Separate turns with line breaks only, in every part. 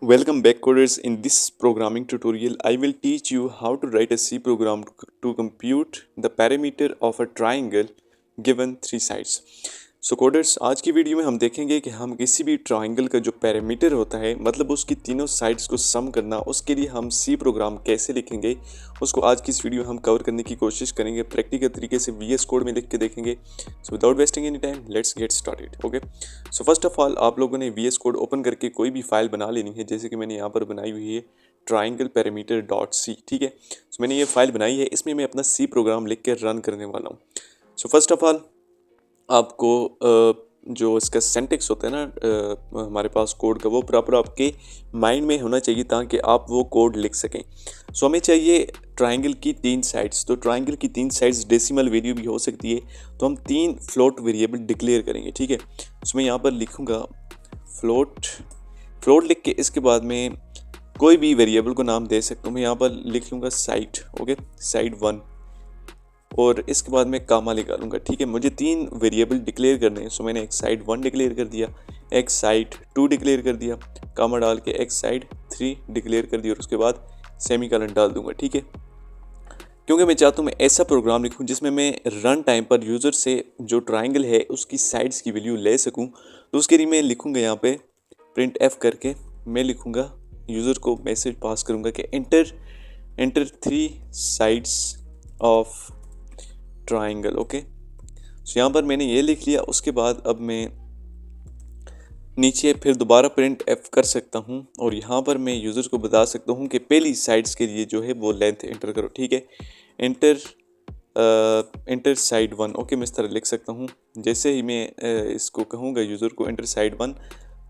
Welcome back coders. In this programming tutorial, I will teach you how to write a C program to compute the perimeter of a triangle given three sides. So coders आज की video में हम देखेंगे कि हम किसी भी triangle का जो पैरामीटर होता है मतलब उसकी तीनों साइड्स को सम करना उसके लिए हम सी प्रोग्राम कैसे लिखेंगे उसको आज की इस वीडियो में हम कवर करने की कोशिश करेंगे। प्रैक्टिकल तरीके से वीएस कोड में लिख के देखेंगे। So without wasting any time let's get started. Okay, so first of all आप लोगों ने वीएस कोड ओपन करके कोई भी फाइल बना लेनी है, जैसे कि मैंने यहाँ पर बनाई हुई है ट्राइंगल पैरामीटर डॉट सी। ठीक है, सो मैंने ये फाइल बनाई है, इसमें मैं अपना सी प्रोग्राम लिख के रन करने वाला हूँ। सो फर्स्ट ऑफ ऑल आपको जो इसका सेंटेक्स होता है ना हमारे पास कोड का, वो प्रॉपर आपके माइंड में होना चाहिए ताकि आप वो कोड लिख सकें। सो हमें चाहिए ट्राइंगल की तीन साइड्स, तो ट्राइंगल की तीन साइड्स डेसिमल वैल्यू भी हो सकती है, तो हम तीन फ्लोट वेरिएबल डिक्लेयर करेंगे। ठीक है, सो मैं यहाँ पर लिखूँगा फ्लोट। फ्लोट लिख के इसके बाद में कोई भी वेरिएबल को नाम दे सकता हूँ। मैं यहाँ पर लिख लूँगा साइड। ओके, साइड 1 और इसके बाद मैं कामा लगा लूँगा। ठीक है, मुझे तीन वेरिएबल डिक्लेयर करने हैं। सो मैंने एक साइड 1 डिक्लेयर कर दिया, एक साइड 2 डिक्लेयर कर दिया, कामा डाल के एक साइड 3 डिक्लेयर कर दिया और उसके बाद सेमीकोलन डाल दूंगा। ठीक है, क्योंकि मैं चाहता हूँ मैं ऐसा प्रोग्राम लिखूँ जिसमें मैं रन टाइम पर यूज़र से जो ट्राइंगल है उसकी साइड्स की वैल्यू ले सकूँ। तो उसके लिए मैं लिखूँगा यहाँ पे प्रिंट एफ करके मैं लिखूँगा यूज़र को मैसेज पास करूँगा कि enter three sides of triangle. Okay, so यहाँ पर मैंने ये लिख लिया। उसके बाद अब मैं नीचे फिर दोबारा प्रिंट एफ कर सकता हूँ और यहाँ पर मैं यूज़र को बता सकता हूँ कि पहली साइड्स के लिए जो है वो लेंथ एंटर करो। ठीक है, एंटर एंटर साइड 1। ओके, मैं इस तरह लिख सकता हूँ। जैसे ही मैं इसको कहूँगा यूज़र को एंटर साइड 1,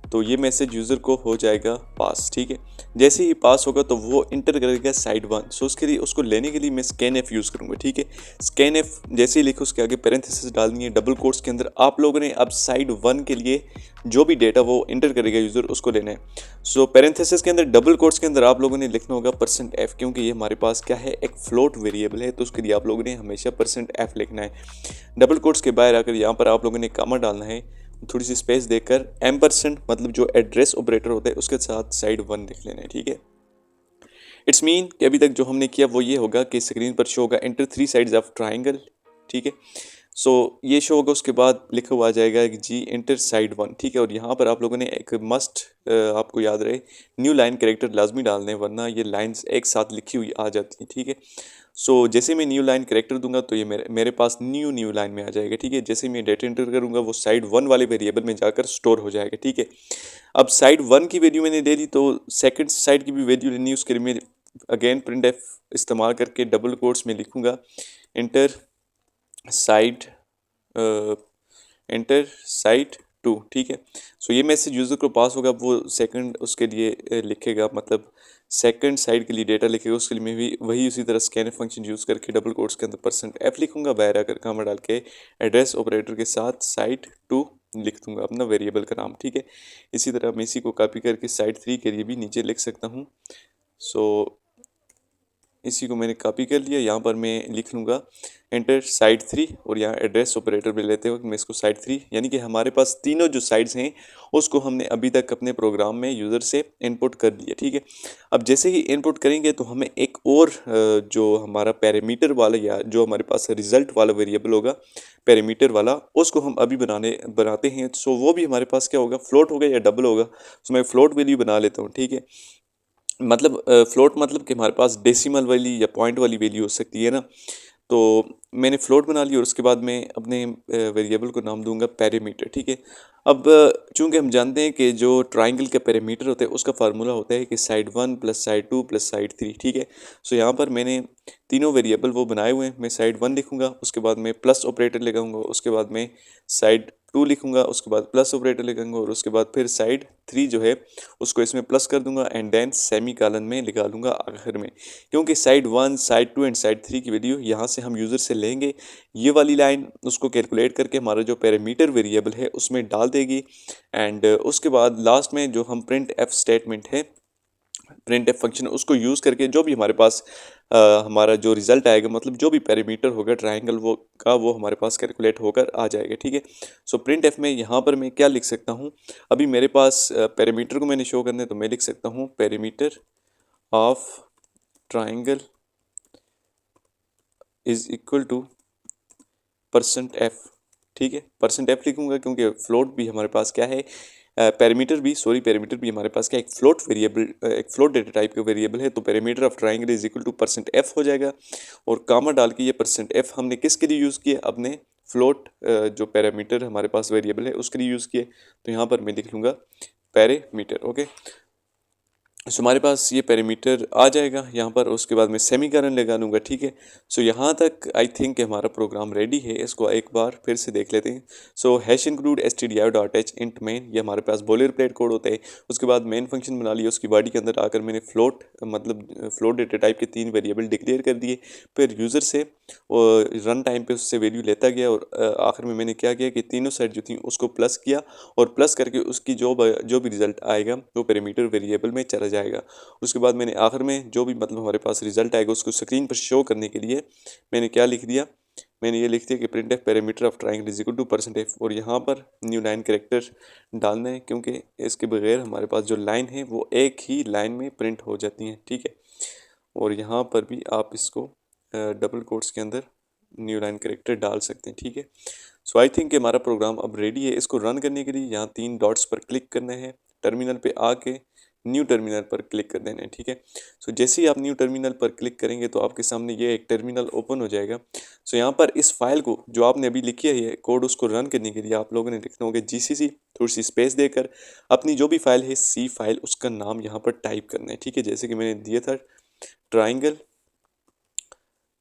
तो ये मैसेज यूज़र को हो जाएगा पास। ठीक है, जैसे ही पास होगा तो वो इंटर करेगा साइड 1। सो उसके लिए उसको लेने के लिए मैं स्कैन एफ यूज़ करूँगा। ठीक है, स्कैन एफ जैसे ही लिखो उसके आगे पैरेंथेसिस डालनी है डबल कोट्स के अंदर। आप लोगों ने अब साइड 1 के लिए जो भी डेटा वो इंटर करेगा यूज़र उसको लेना है। सो पैरेंथेसिस के अंदर डबल कोट्स के अंदर आप लोगों ने लिखना होगा परसेंट एफ, क्योंकि ये हमारे पास क्या है, एक फ्लोट वेरिएबल है, तो उसके लिए आप लोगों ने हमेशा परसेंट एफ लिखना है। डबल कोट्स के बाहर आकर यहाँ पर आप लोगों ने कामा डालना है, थोड़ी सी स्पेस देकर एम्परसेंट मतलब जो एड्रेस ऑपरेटर होता है उसके साथ साइड 1 लिख लेना है। ठीक है, इट्स मीन कि अभी तक जो हमने किया वो ये होगा कि स्क्रीन पर शो होगा enter three sides of triangle. ठीक है, सो ये शो होगा, उसके बाद लिखा हुआ आ जाएगा कि जी एंटर साइड 1। ठीक है, और यहाँ पर आप लोगों ने एक मस्ट आपको याद रहे न्यू लाइन कैरेक्टर लाजमी डालने, वरना ये लाइंस एक साथ लिखी हुई आ जाती हैं। ठीक है, सो जैसे मैं न्यू लाइन कैरेक्टर दूंगा तो ये मेरे पास न्यू लाइन में आ जाएगा। ठीक है, जैसे मैं डेटा एंटर करूंगा वो साइड 1 वाले वेरिएबल में जाकर स्टोर हो जाएगा। ठीक है, अब साइड 1 की वैल्यू मैंने दे दी, तो सेकंड साइड की भी वैल्यू लेनी है। उसके लिए मैं अगेन प्रिंट एफ इस्तेमाल करके डबल कोट्स में लिखूंगा एंटर साइड एंटर साइड 2। ठीक है, सो ये मैसेज यूज़र को पास होगा, वो सेकंड उसके लिए लिखेगा, मतलब सेकंड साइड के लिए डेटा लिखेगा। उसके लिए मैं भी वही उसी तरह स्कैन फंक्शन यूज़ करके डबल कोट्स के अंदर परसेंट एफ लिखूंगा, बाहर आकर कामा डाल के एड्रेस ऑपरेटर के साथ साइड 2 लिख दूंगा अपना वेरिएबल का नाम। ठीक है, इसी तरह मैं इसी को कॉपी करके साइड 3 के लिए भी नीचे लिख सकता हूँ। सो इसी को मैंने कॉपी कर लिया, यहाँ पर मैं लिख लूँगा एंटर साइड 3 और यहाँ एड्रेस ऑपरेटर भी लेते वक्त मैं इसको साइड 3, यानी कि हमारे पास तीनों जो साइड्स हैं उसको हमने अभी तक अपने प्रोग्राम में यूज़र से इनपुट कर लिया। ठीक है, अब जैसे ही इनपुट करेंगे तो हमें एक और जो हमारा पैरामीटर वाला या जो हमारे पास रिजल्ट वाला वेरिएबल होगा पैरामीटर वाला, उसको हम अभी बनाते हैं। सो वो भी हमारे पास क्या होगा, फ्लोट होगा या डबल होगा। सो मैं फ्लोट वैल्यू बना लेता हूँ। ठीक है, मतलब फ्लोट मतलब कि हमारे पास डेसिमल वाली या पॉइंट वाली वैल्यू हो सकती है ना। तो मैंने फ्लोट बना लिया और उसके बाद मैं अपने वेरिएबल को नाम दूंगा पैरामीटर। ठीक है, अब चूंकि हम जानते हैं कि जो ट्राइंगल का पैरामीटर होता है उसका फार्मूला होता है कि side 1 plus side 2 plus side 3। ठीक है, सो यहाँ पर मैंने तीनों वेरिएबल वो बनाए हुए हैं। मैं साइड 1 लिखूंगा, उसके बाद मैं प्लस ऑपरेटर लगाऊंगा, उसके बाद मैं साइड 2 लिखूंगा, उसके बाद प्लस ऑपरेटर लगाऊंगा और उसके बाद फिर साइड 3 जो है उसको इसमें प्लस कर दूंगा एंड देन सेमी कॉलन में लगा लूँगा आखिर में, क्योंकि साइड 1 साइड 2 एंड साइड 3 की वैल्यू यहाँ से हम यूज़र से लेंगे। ये वाली लाइन उसको कैलकुलेट करके हमारा जो पैरामीटर वेरिएबल है उसमें डाल देगी एंड उसके बाद लास्ट में जो हम प्रिंट एफ स्टेटमेंट है प्रिंट एफ फंक्शन उसको यूज़ करके जो भी हमारे पास हमारा जो रिज़ल्ट आएगा, मतलब जो भी पैरामीटर होगा ट्राइंगल वो हमारे पास कैलकुलेट होकर आ जाएगा। ठीक है, सो प्रिंट एफ में यहाँ पर मैं क्या लिख सकता हूँ, अभी मेरे पास पैरामीटर को मैंने शो करना है, तो मैं लिख सकता हूँ parameter of triangle is equal two percent F. ठीक है, परसेंट एफ लिखूंगा क्योंकि फ्लोट भी हमारे पास क्या है, पैरामीटर भी हमारे पास क्या एक फ्लोट वेरिएबल, एक फ्लोट डेटा टाइप का वेरिएबल है, तो parameter of triangle is equal two percent F हो जाएगा। और कामा डाल के ये परसेंट एफ हमने किसके लिए यूज़ किया, अपने फ्लोट जो पैरामीटर हमारे पास वेरिएबल है उसके लिए यूज़ किए, तो यहाँ पर मैं लिख लूँगा पैरामीटर। ओके, सो हमारे पास ये पैरामीटर आ जाएगा यहाँ पर, उसके बाद मैं सेमीकोलन लगा लूँगा। ठीक है, सो यहाँ तक आई थिंक हमारा प्रोग्राम रेडी है, इसको एक बार फिर से देख लेते हैं। So hash include stdio.h int main, ये हमारे पास बोलर प्लेट कोड होता है। उसके बाद मेन फंक्शन बना लिया, उसकी बॉडी के अंदर आकर मैंने फ्लोट मतलब फ्लोट डेटा टाइप के 3 वेरिएबल डिक्लेयर कर दिए, फिर यूज़र से रन टाइम पे उससे वैल्यू लेता गया, और आखिर में मैंने क्या किया कि तीनों साइड जो थी उसको प्लस किया, और प्लस करके उसकी जो भी रिजल्ट आएगा वो पैरामीटर वेरिएबल में चला जाएगा। उसके बाद मैंने आखिर में जो भी मतलब हमारे पास रिजल्ट आएगा उसको स्क्रीन पर शो करने के लिए मैंने क्या लिख दिया, मैंने ये लिख दिया कि print F parameter of triangle is equal two percent F, और यहाँ पर न्यू लाइन कैरेक्टर डालना है क्योंकि इसके बगैर हमारे पास जो लाइन है वो एक ही लाइन में प्रिंट हो जाती हैं। ठीक है, और यहाँ पर भी आप इसको डबल कोट्स के अंदर न्यू लाइन कैरेक्टर डाल सकते हैं। ठीक है, सो आई थिंक हमारा प्रोग्राम अब रेडी है। इसको रन करने के लिए यहाँ 3 डॉट्स पर क्लिक करना है, टर्मिनल पे आके न्यू टर्मिनल पर क्लिक कर देना है। ठीक है, सो जैसे ही आप न्यू टर्मिनल पर क्लिक करेंगे तो आपके सामने ये एक टर्मिनल ओपन हो जाएगा। सो यहाँ पर इस फाइल को जो आपने अभी लिखी है ये कोड, उसको रन करने के लिए आप लोगों ने लिखना होगा GCC थोड़ी सी स्पेस देकर अपनी जो भी फाइल है सी फाइल, उसका नाम यहाँ पर टाइप करना है। ठीक है, जैसे कि मैंने दिया था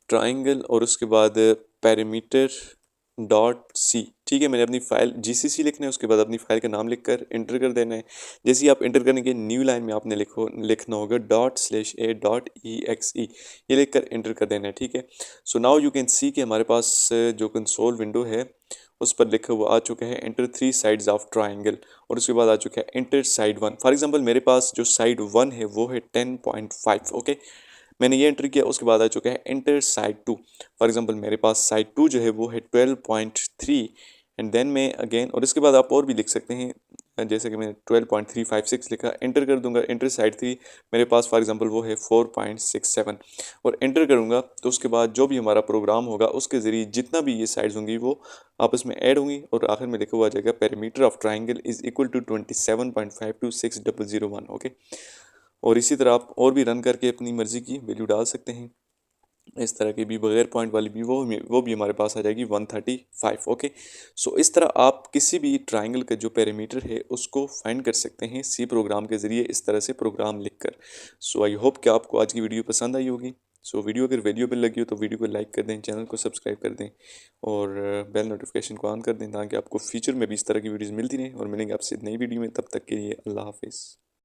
ट्राइंगल और उसके बाद पैरामीटर डॉट सी। ठीक है, मैंने अपनी फाइल GCC लिखना है, उसके बाद अपनी फाइल का नाम लिखकर इंटर कर देना है। जैसे ही आप इंटर करेंगे न्यू लाइन में आपने लिखना होगा ./a.exe, ये लिखकर इंटर कर देना है। ठीक है, so now you can see कि हमारे पास जो कंसोल विंडो है उस पर लिखा हुआ आ चुका है एंटर 3 साइड्स ऑफ ट्राइंगल, और उसके बाद आ चुका है एंटर साइड 1। फॉर एग्जांपल मेरे पास जो साइड 1 है वो है 10.5। ओके, मैंने ये एंटर किया, उसके बाद आ चुका है एंटर साइड 2। फॉर एग्जांपल मेरे पास साइड 2 जो है वो है 12.3, एंड देन मैं अगेन, और इसके बाद आप और भी लिख सकते हैं, जैसे कि मैंने 12.356 लिखा, एंटर कर दूंगा। एंटर साइड 3 मेरे पास फॉर एग्जांपल वो है 4.67, और एंटर करूंगा तो उसके बाद जो भी हमारा प्रोग्राम होगा उसके ज़रिए जितना भी ये साइड्स होंगी वो आपस में ऐड होंगी, और आखिर में लिखा हुआ आ जाएगा parameter of triangle is equal to 27.5260001। Okay, और इसी तरह आप और भी रन करके अपनी मर्ज़ी की वैल्यू डाल सकते हैं। इस तरह की भी बगैर पॉइंट वाली भी वो भी हमारे पास आ जाएगी 135। ओके, सो इस तरह आप किसी भी ट्राइंगल का जो पैरामीटर है उसको फाइंड कर सकते हैं सी प्रोग्राम के ज़रिए, इस तरह से प्रोग्राम लिखकर। सो आई होप कि आपको आज की वीडियो पसंद आई होगी। सो वीडियो अगर वैल्यूएबल लगी हो तो वीडियो को लाइक कर दें, चैनल को सब्सक्राइब कर दें, और बेल नोटिफिकेशन को ऑन कर दें ताकि आपको फ्यूचर में भी इस तरह की वीडियोज़ मिलती रहें। और मिलेंगे आपसे नई वीडियो में, तब तक के लिए अल्लाह हाफिज़।